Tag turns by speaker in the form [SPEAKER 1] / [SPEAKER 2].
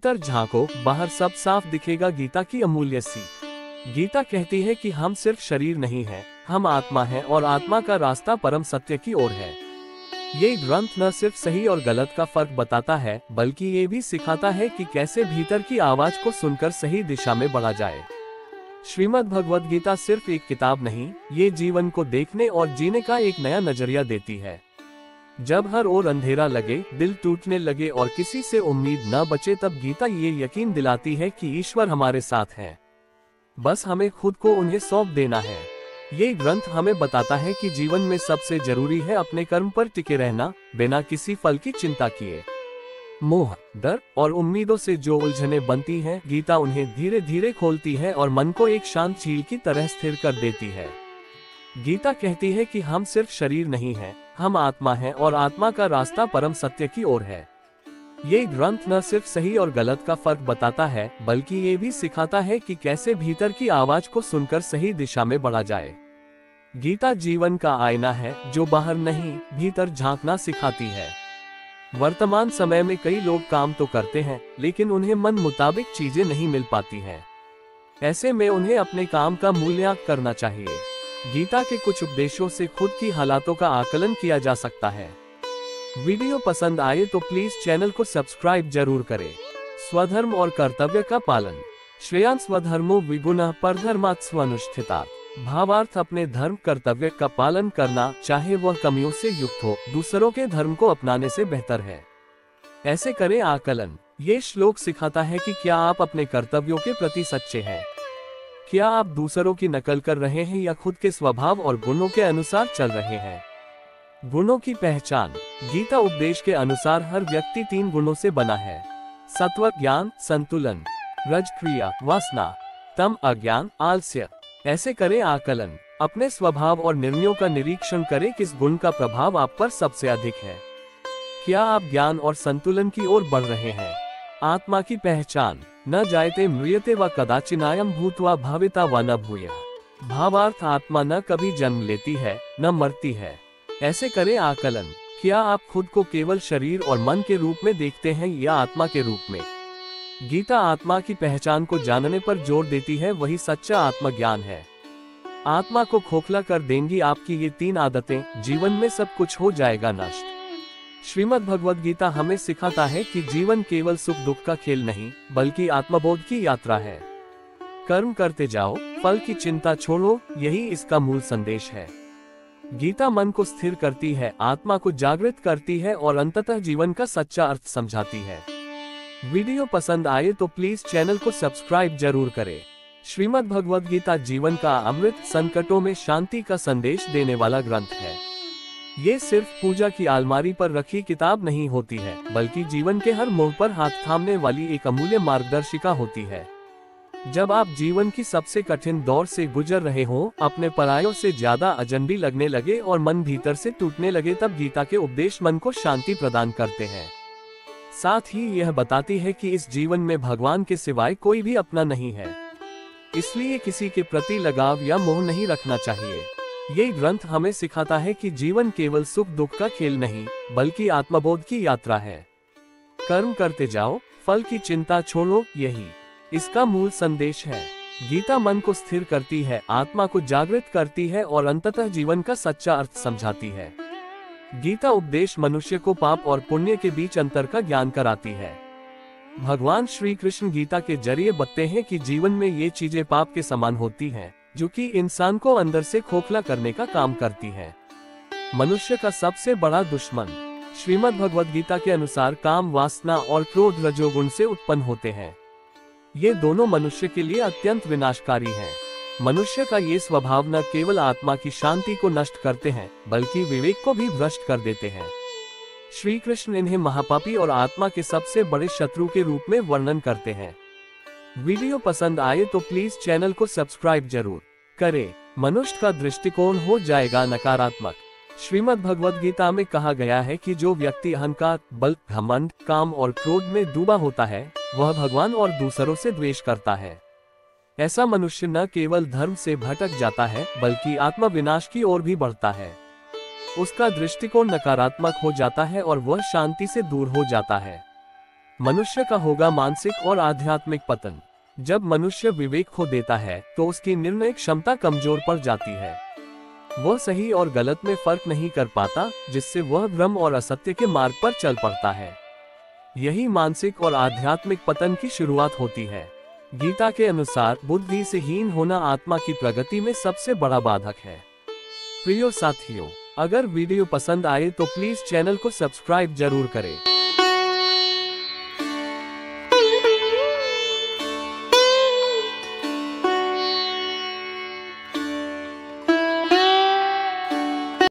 [SPEAKER 1] भीतर झांको, बाहर सब साफ दिखेगा। गीता की अमूल्य सीख। गीता कहती है कि हम सिर्फ शरीर नहीं हैं, हम आत्मा हैं और आत्मा का रास्ता परम सत्य की ओर है। ये ग्रंथ न सिर्फ सही और गलत का फर्क बताता है, बल्कि ये भी सिखाता है कि कैसे भीतर की आवाज को सुनकर सही दिशा में बढ़ा जाए। श्रीमद् भगवद गीता सिर्फ एक किताब नहीं, ये जीवन को देखने और जीने का एक नया नजरिया देती है। जब हर ओर अंधेरा लगे, दिल टूटने लगे और किसी से उम्मीद न बचे, तब गीता ये यकीन दिलाती है कि ईश्वर हमारे साथ है, बस हमें खुद को उन्हें सौंप देना है। ये ग्रंथ हमें बताता है कि जीवन में सबसे जरूरी है अपने कर्म पर टिके रहना, बिना किसी फल की चिंता किए। मोह, डर और उम्मीदों से जो उलझने बनती हैं, गीता उन्हें धीरे धीरे खोलती है और मन को एक शांत झील की तरह स्थिर कर देती है। गीता कहती है कि हम सिर्फ शरीर नहीं हैं, हम आत्मा हैं और आत्मा का रास्ता परम सत्य की ओर है। ये ग्रंथ न सिर्फ सही और गलत का फर्क बताता है, बल्कि ये भी सिखाता है कि कैसे भीतर की आवाज को सुनकर सही दिशा में बढ़ा जाए। गीता जीवन का आईना है, जो बाहर नहीं, भीतर झांकना सिखाती है। वर्तमान समय में कई लोग काम तो करते हैं, लेकिन उन्हें मन मुताबिक चीजें नहीं मिल पाती हैं। ऐसे में उन्हें अपने काम का मूल्यांकन करना चाहिए। गीता के कुछ उपदेशों से खुद की हालातों का आकलन किया जा सकता है। वीडियो पसंद आए तो प्लीज चैनल को सब्सक्राइब जरूर करें। स्वधर्म और कर्तव्य का पालन। श्रेयान् स्वधर्मो विगुणः परधर्मात् स्वनुष्ठितात्। भावार्थ, अपने धर्म कर्तव्य का पालन करना, चाहे वह कमियों से युक्त हो, दूसरों के धर्म को अपनाने से बेहतर है। ऐसे करें आकलन। ये श्लोक सिखाता है कि क्या आप अपने कर्तव्यों के प्रति सच्चे हैं? क्या आप दूसरों की नकल कर रहे हैं या खुद के स्वभाव और गुणों के अनुसार चल रहे हैं? गुणों की पहचान। गीता उपदेश के अनुसार हर व्यक्ति 3 गुणों से बना है: सत्व ज्ञान संतुलन, रज क्रिया वासना, तम अज्ञान आलस्य। ऐसे करें आकलन। अपने स्वभाव और निर्णयों का निरीक्षण करें, किस गुण का प्रभाव आप पर सबसे अधिक है। क्या आप ज्ञान और संतुलन की ओर बढ़ रहे हैं? आत्मा की पहचान। न जायते म्रियते व कदाचिनायम भूत्वा भविता व न भूयः। भावार्थ, आत्मा न कभी जन्म लेती है, न मरती है। ऐसे करें आकलन। क्या आप खुद को केवल शरीर और मन के रूप में देखते हैं या आत्मा के रूप में? गीता आत्मा की पहचान को जानने पर जोर देती है, वही सच्चा आत्मज्ञान है। आत्मा को खोखला कर देंगी आपकी ये 3 आदतें, जीवन में सब कुछ हो जाएगा नष्ट। श्रीमद् भगवद गीता हमें सिखाता है कि जीवन केवल सुख दुख का खेल नहीं, बल्कि आत्मबोध की यात्रा है। कर्म करते जाओ, फल की चिंता छोड़ो, यही इसका मूल संदेश है। गीता मन को स्थिर करती है, आत्मा को जागृत करती है और अंततः जीवन का सच्चा अर्थ समझाती है। वीडियो पसंद आए तो प्लीज चैनल को सब्सक्राइब जरूर करें। श्रीमद् भगवद गीता जीवन का अमृत, संकटों में शांति का संदेश देने वाला ग्रंथ है। ये सिर्फ पूजा की अलमारी पर रखी किताब नहीं होती है, बल्कि जीवन के हर मोड़ पर हाथ थामने वाली एक अमूल्य मार्गदर्शिका होती है। जब आप जीवन की सबसे कठिन दौर से गुजर रहे हो, अपने परायों से ज्यादा अजनबी लगने लगे और मन भीतर से टूटने लगे, तब गीता के उपदेश मन को शांति प्रदान करते हैं। साथ ही यह बताती है कि इस जीवन में भगवान के सिवाय कोई भी अपना नहीं है, इसलिए किसी के प्रति लगाव या मोह नहीं रखना चाहिए। ये ग्रंथ हमें सिखाता है कि जीवन केवल सुख दुख का खेल नहीं, बल्कि आत्मबोध की यात्रा है। कर्म करते जाओ, फल की चिंता छोड़ो, यही इसका मूल संदेश है। गीता मन को स्थिर करती है, आत्मा को जागृत करती है और अंततः जीवन का सच्चा अर्थ समझाती है। गीता उपदेश मनुष्य को पाप और पुण्य के बीच अंतर का ज्ञान कराती है। भगवान श्री कृष्ण गीता के जरिए बताते हैं कि जीवन में ये चीजें पाप के समान होती हैं, जो कि इंसान को अंदर से खोखला करने का काम करती है। मनुष्य का सबसे बड़ा दुश्मन श्रीमद् भगवद गीता के अनुसार काम, वासना और क्रोध रजोगुण से उत्पन्न होते हैं। ये दोनों मनुष्य के लिए अत्यंत विनाशकारी हैं। मनुष्य का ये स्वभाव न केवल आत्मा की शांति को नष्ट करते हैं, बल्कि विवेक को भी भ्रष्ट कर देते हैं। श्री कृष्ण इन्हें महापापी और आत्मा के सबसे बड़े शत्रु के रूप में वर्णन करते हैं। वीडियो पसंद आए तो प्लीज चैनल को सब्सक्राइब जरूर करें। मनुष्य का दृष्टिकोण हो जाएगा नकारात्मक। श्रीमद् भगवद गीता में कहा गया है कि जो व्यक्ति अहंकार, बल, घमंड, काम और क्रोध में डूबा होता है, वह भगवान और दूसरों से द्वेष करता है। ऐसा मनुष्य न केवल धर्म से भटक जाता है, बल्कि आत्म विनाश की ओर भी बढ़ता है। उसका दृष्टिकोण नकारात्मक हो जाता है और वह शांति से दूर हो जाता है। मनुष्य का होगा मानसिक और आध्यात्मिक पतन। जब मनुष्य विवेक खो देता है तो उसकी निर्णय क्षमता कमजोर पड़ जाती है। वह सही और गलत में फर्क नहीं कर पाता, जिससे वह भ्रम और असत्य के मार्ग पर चल पड़ता है। यही मानसिक और आध्यात्मिक पतन की शुरुआत होती है। गीता के अनुसार बुद्धि से हीन होना आत्मा की प्रगति में सबसे बड़ा बाधक है। प्रिय साथियों, अगर वीडियो पसंद आए तो प्लीज चैनल को सब्सक्राइब जरूर करें।